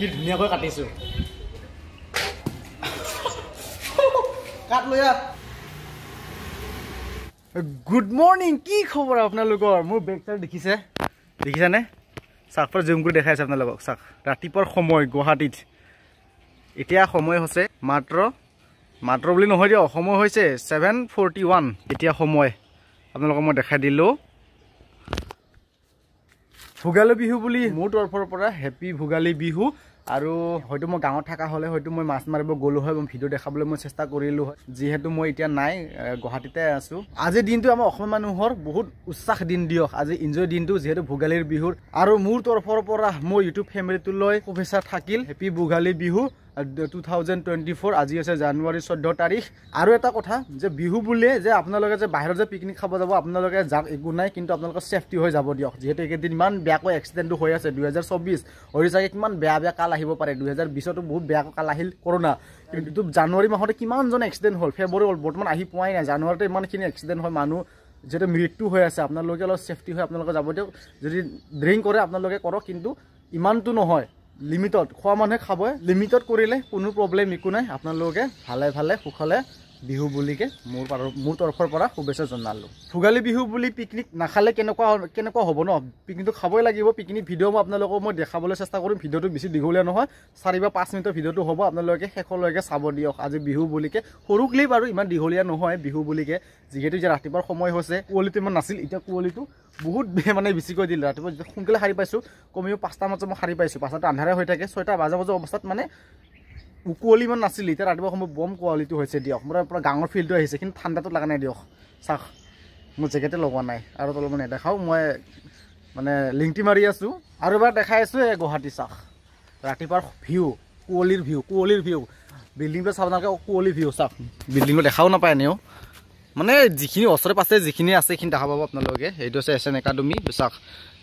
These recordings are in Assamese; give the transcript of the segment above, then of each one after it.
কি ধুনীয়াকৈ কাটিছো কাট লৈ আ গুড মৰ্নিং কি খবৰ আপোনালোকৰ মোৰ বেক চাইড দেখিছানে চাকফৰ জুম কৰি দেখাইছে আপোনালোকক চাক ৰাতিপুৱাৰ সময় গুৱাহাটীত এতিয়া সময় হৈছে মাত্ৰ বুলি নহয় দিয়ক সময় হৈছে 7:41 এতিয়া সময় আপোনালোকক মই দেখাই দিলো ভোগালী বিহু বুলি মোৰ তৰফৰ পৰা হেপী ভোগালী বিহু আৰু হয়তো মই গাঁৱত থকা হলে হয়তো মই মাছ মাৰিব গলো হয় মই ভিডিও দেখাবলৈ মই চেষ্টা কৰিলো হয় যেহেতু মই এতিয়া নাই গুৱাহাটীতে আছো আজি দিনটো আমাৰ অসম মানুহৰ বহুত উৎসাহ দিন দিয়ক আজি এনজয় দিনটো যেহেতু ভোগালীৰ বিহুৰ আৰু মোৰ তৰফৰ পৰা মোৰ ইউটিউব ফেমিলিটোলৈ শুভেচ্ছা থাকিল হেপী ভোগালী বিহু 2024 আজি আছে জানুৱাৰী 14 তাৰিখ আৰু এটা কথা যে বিহু বুলে যে আপোনালোকে যে বাহিৰত যে পিকনিক খাব যাব আপোনালোকে যাক একো নাই কিন্তু আপোনালোকৰ সেফটি হৈ যাব দিয়ক যেহেতু একেদিন ইমান বেয়াকৈ এক্সিডেন্ট হৈ আছে 2024 হৰি চাগে কিমান বেয়া কাল আহিব পাৰে 2020 তো বহুত বেয়া কাল আহিল কৰোনা কিন্তু জানুৱাৰী মাহতে কিমান জন এক্সিডেন্ট হ'ল ফেব্ৰুৱাৰী হ'ল বৰ্তমান আহি পোৱাই নাই জানুৱাৰীতে ইমানখিনি এক্সিডেন্ট হয় মানুহ যেটা মৃত্যু হৈ আছে আপোনালোকে অলপ সেফটি হৈ আপোনালোকে যাব দিয়ক যদি ড্ৰিংক কৰে আপোনালোকে কৰক কিন্তু ইমানটো নহয় লিমিটত খোৱা মানুহে খাবই লিমিটত কৰিলে কোনো প্ৰব্লেম একো নাই আপোনালোকে ভালে সুখলে বিহু বুলিকে মোৰ তৰফৰ পৰা শুভেচ্ছা জনালো ভোগালী বিহু বুলি পিকনিক নাখালে কেনেকুৱা হ'ব ন পিকনিকটো খাবই লাগিব পিকনিক ভিডিও মই আপোনালোকক মই দেখাবলৈ চেষ্টা কৰিম ভিডিওটো বেছি দীঘলীয়া নহয় 4 বা 5 মিনিটৰ ভিডিওটো হ'ব আপোনালোকে শেষলৈকে চাব দিয়ক আজি বিহু বুলিকে সৰু ক্লিপ আৰু ইমান দীঘলীয়া নহয় বিহু বুলিকে যেহেতু যে ৰাতিপুৱাৰ সময় হৈছে কুৱলিটো ইমান নাছিল এতিয়া কুৱলিটো বহুত মানে বেছিকৈ দিল ৰাতিপুৱা সোনকালে সাৰি পাইছো কমিও 5টা মানত মই সাৰি পাইছো 5টা আন্ধাৰে হৈ থাকে 6টা বাজে অৱস্থাত মানে কুৱলি মান নাছিল এতিয়া ৰাতিপুৱা সময় বম কুৱালিটি হৈছে দিয়ক মোৰ পুৰা গাঙৰ ফিল্ডটো আহিছে কিন্তু ঠাণ্ডাটো লাগা নাই দিয়ক চাক মোৰ জেকেটে লগোৱা নাই আৰু তলব নেদেখাও মই মানে লিংটি মাৰি আছো আৰু এবাৰ দেখাই আছো গুৱাহাটী চাক ৰাতিপুৱাৰ কুৱলিৰ ভিউ বিল্ডিংটো চাব নালাগে কুৱলি ভিউ চাক বিল্ডিংটো দেখাও নাপায় এনেও মানে যিখিনি ওচৰে পাছে যিখিনি আছে সেইখিনি দেখা পাব আপোনালোকে এইটো আছে এছএন একাডেমি চাক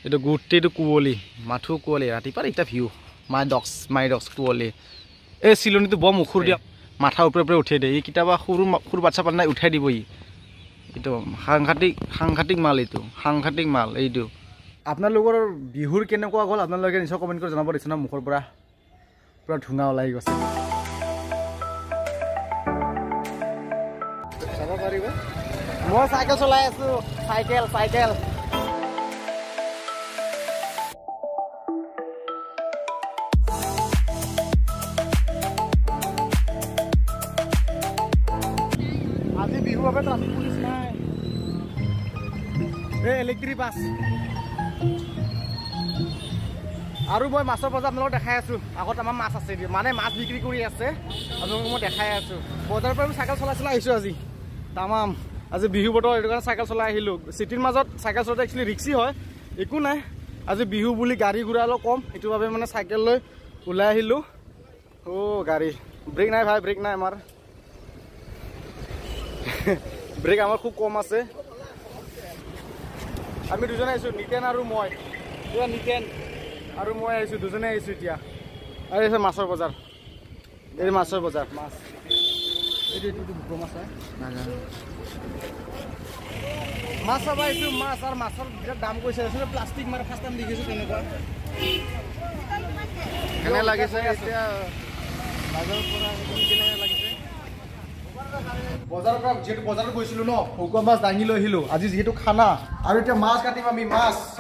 এইটো গোটেইটো কুৱলি মাথো কুৱলি ৰাতিপুৱাৰ এটা ভিউ মাই ডগছ কুৱলি এই চিলনিটো বম উখুৰ দিয়া মাথা ওপৰে উঠাই দিয়ে কিতাবা সৰু বাচ্চা পালে উঠাই দিব এইটো সাংঘাতিক মাল এইটো আপোনালোকৰ বিহুৰ কেনেকুৱা গ'ল আপোনালোকে নিশ্চয় কমেণ্ট কৰি জনাব দিছে না মুখৰ পৰা পুৰা ধুঙা ওলাই গৈছে চাব পাৰিব মই চাইকেল চলাই আছো চাইকেল আজি বিহু বাবে ট্ৰাফিক পুলিচ নাই ইলেক্ট্ৰিক বাছ আৰু মই মাছৰ বজাৰ আপোনালোকক দেখাই আছো আগত আমাৰ মাছ আছে মানে মাছ বিক্ৰী কৰি আছে আপোনালোকক মই দেখাই আছো বজাৰৰ পৰা আমি চাইকেল চলাই আহিছো আজি তামাম আজি বিহু বতৰ এইটো কাৰণে চাইকেল চলাই আহিলো চিটিৰ মাজত চাইকেল চলাওঁতে একচুৱেলি ৰিক্সি হয় একো নাই আজি বিহু বুলি গাড়ী ঘোঁৰা অলপ কম এইটো বাবে মানে চাইকেল লৈ ওলাই আহিলো গাড়ী ব্ৰেক নাই ভাই ব্ৰেক নাই আমাৰ ব্ৰেক আমাৰ খুব কম আছে আমি দুজনে আহিছো নিতেন আৰু মই আহিছো দুজনে আহিছো এতিয়া আৰু এই মাছৰ বজাৰ মাছ এইটো মাছ হয় মাছ চাব আহিছো মাছ আৰু মাছৰ বিৰাট দাম কৈছে প্লাষ্টিক মাৰে ফাৰ্ষ্ট টাইম দেখিছো তেনেকুৱা কেনে লাগিছে এতিয়া বাজাৰৰ পৰা কেনে লাগিছে বজাৰৰ পৰা যেহেতু বজাৰত গৈছিলো ন ভকুৱা মাছ দাঙি লৈ আহিলো আজি যেহেতু খানা আৰু এতিয়া মাছ কাটিম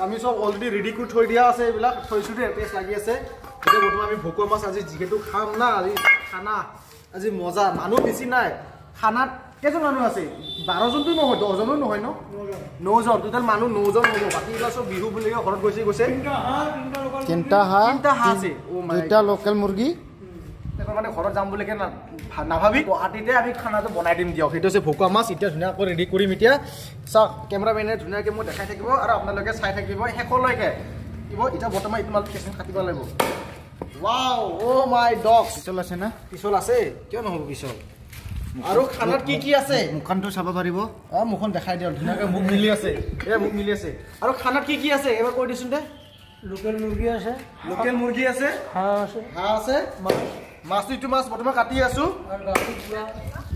আমি চব অলৰেডি ৰেডি কৰি থৈ দিয়া আছে এইবিলাক থৈছো দে পেষ্ট লাগি আছে এতিয়া বৰ্তমান আমি ভকুৱা মাছ আজি যেহেতু খাম না আজি খানা আজি মজা মানুহ বেছি নাই খানাত কেইজন মানুহ আছে 12 জনটো নহয় 10 জনো নহয় ন 9 জন টোটাল মানুহ 9 জন হ'ব বাকি এইবিলাক চব বিহু বুলি ঘৰত গৈছে তিনটা হাঁহ আছে দুটা লোকেল মুৰ্গী মানে ঘৰত যাম বুলি নাভাবি গুৱাহাটীতে আমি খানাটো বনাই দিম দিয়ক সেইটো হৈছে ভকুৱা মাছ এতিয়া ধুনীয়াকৈ ৰেডি কৰিম এতিয়া চাওক কেমেৰামেনে ধুনীয়াকৈ মই দেখাই থাকিব আৰু আপোনালোকে চাই থাকিব শেষলৈকে এতিয়া বৰ্তমান তোমালোকে কেঁচা কাটিব লাগিব ৱাও মাই ডগ পিছল আছে না পিছল আছে কিয় নহ'ব পিছল আৰু খানাত কি আছে মুখনটো চাব পাৰিব মুখন দেখাই দিয়ক ধুনীয়াকৈ মুখ মিলি আছে আৰু খানাত কি আছে এবাৰ কৈ দিছোন দে লোকেল মুৰ্গী আছে হাঁহ আছে মাছটো মাছ বৰ্তমান কাটি আছো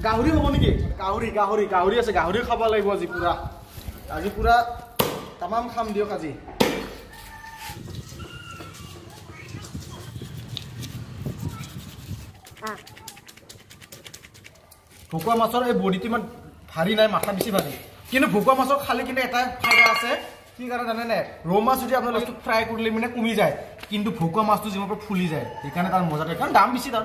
গাহৰি হ'ব নেকি গাহৰি আছে গাহৰি খাব লাগিব আজি পুৰা তামাম খাম দিয়ক আজি ভকুৱা মাছৰ এই বডিটো ইমান ভাৰী নাই, মাথা বেছি ভাৰী, কিন্তু ভকুৱা মাছৰ খালি কিন্তু এটা ফাইদা আছে। কি কাৰণে জানেনে? ৰৌ মাছ যদি আপোনালোকে ফ্ৰাই কৰিলে মানে কমি যায়, কিন্তু ভকুৱা মাছটো যিমান পৰা ফুলি যায়, সেইকাৰণে তাৰ মজাটো, কাৰণ দাম বেছি তাৰ।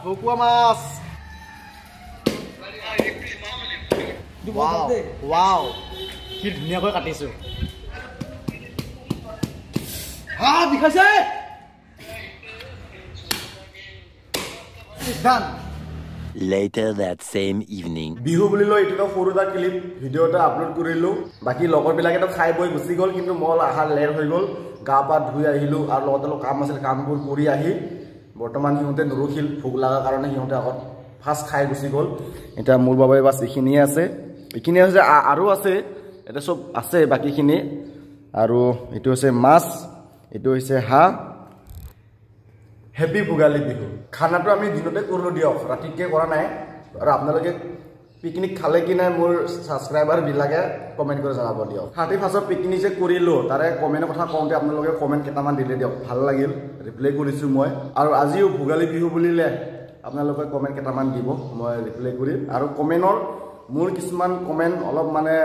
ভকুৱা মাছ ৱাও, কি ধুনীয়াকৈ কাটিছো। বিষাইছে। Later that same evening. Bihu বুলি লৈ এইটো সৰু এটা ক্লিপ ভিডিঅ' এটা আপলোড কৰিলোঁ। বাকী লগৰবিলাকেতো খাই বৈ গুচি গ'ল, কিন্তু মই আহাৰ লেট হৈ গ'ল, গা পা ধুই আহিলোঁ, আৰু লগতে অলপ কাম আছিল, কামবোৰ কৰি আহি বৰ্তমান সিহঁতে নৰখিল, ভোক লগাৰ কাৰণে সিহঁতে আগত ফাৰ্ষ্ট খাই গুচি গ'ল। এতিয়া মোৰ বাবে বাছ এইখিনিয়ে আছে, এইখিনি হৈছে, আৰু আছে, এতিয়া চব আছে বাকীখিনি। আৰু এইটো হৈছে মাছ, এইটো হৈছে হাঁহ। হেপী ভোগালী বিহু। খানাটো আমি দিনতে কৰিলোঁ দিয়ক, ৰাতিকৈ কৰা নাই। আৰু আপোনালোকে পিকনিক খালে কি নাই মোৰ ছাবস্ক্ৰাইবাৰবিলাকে কমেণ্ট কৰি জনাব দিয়ক। 31st পিকনিক যে কৰিলোঁ, তাৰে কমেণ্টৰ কথা কওঁতে আপোনালোকে কমেণ্ট কেইটামান দিলে দিয়ক, ভাল লাগিল, ৰিপ্লাই কৰিছোঁ মই। আৰু আজিও ভোগালী বিহু বুলিলে আপোনালোকে কমেণ্ট কেইটামান দিব, মই ৰিপ্লাই কৰিম। আৰু কমেণ্টৰ মোৰ কিছুমান কমেণ্ট অলপ মানে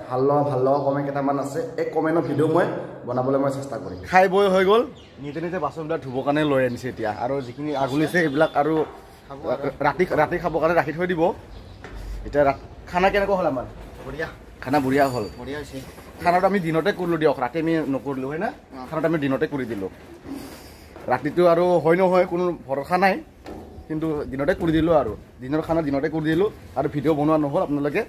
ভাল লগা কমেণ্ট কেইটামান আছে, এই কমেণ্টৰ ভিডিঅ' মই বনাবলৈ মই চেষ্টা কৰিম। খাই বৈ হৈ গ'ল, নিজে নিজে বাচনবিলাক ধুবৰ কাৰণে লৈ আনিছে এতিয়া, আৰু যিখিনি আগুলিছে সেইবিলাক আৰু ৰাতি খাবৰ কাৰণে ৰাখি থৈ দিব। এতিয়া খানা কেনেকুৱা হ'ল আমাৰ? বঢ়িয়া, খানা বঢ়িয়া হ'ল, বঢ়িয়া হৈছে। খানাটো আমি দিনতে কৰিলোঁ দিয়ক, ৰাতি আমি নকৰিলোঁ, হয় না? খানাটো আমি দিনতে কৰি দিলোঁ, ৰাতিটো আৰু হয় নহয় কোনো ভৰসা নাই, কিন্তু দিনতে কৰি দিলোঁ, আৰু দিনৰ খানা দিনতে কৰি দিলোঁ। আৰু ভিডিঅ' বনোৱা নহ'ল, আপোনালোকে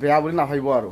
বেয়া বুলি নাভাবিব আৰু।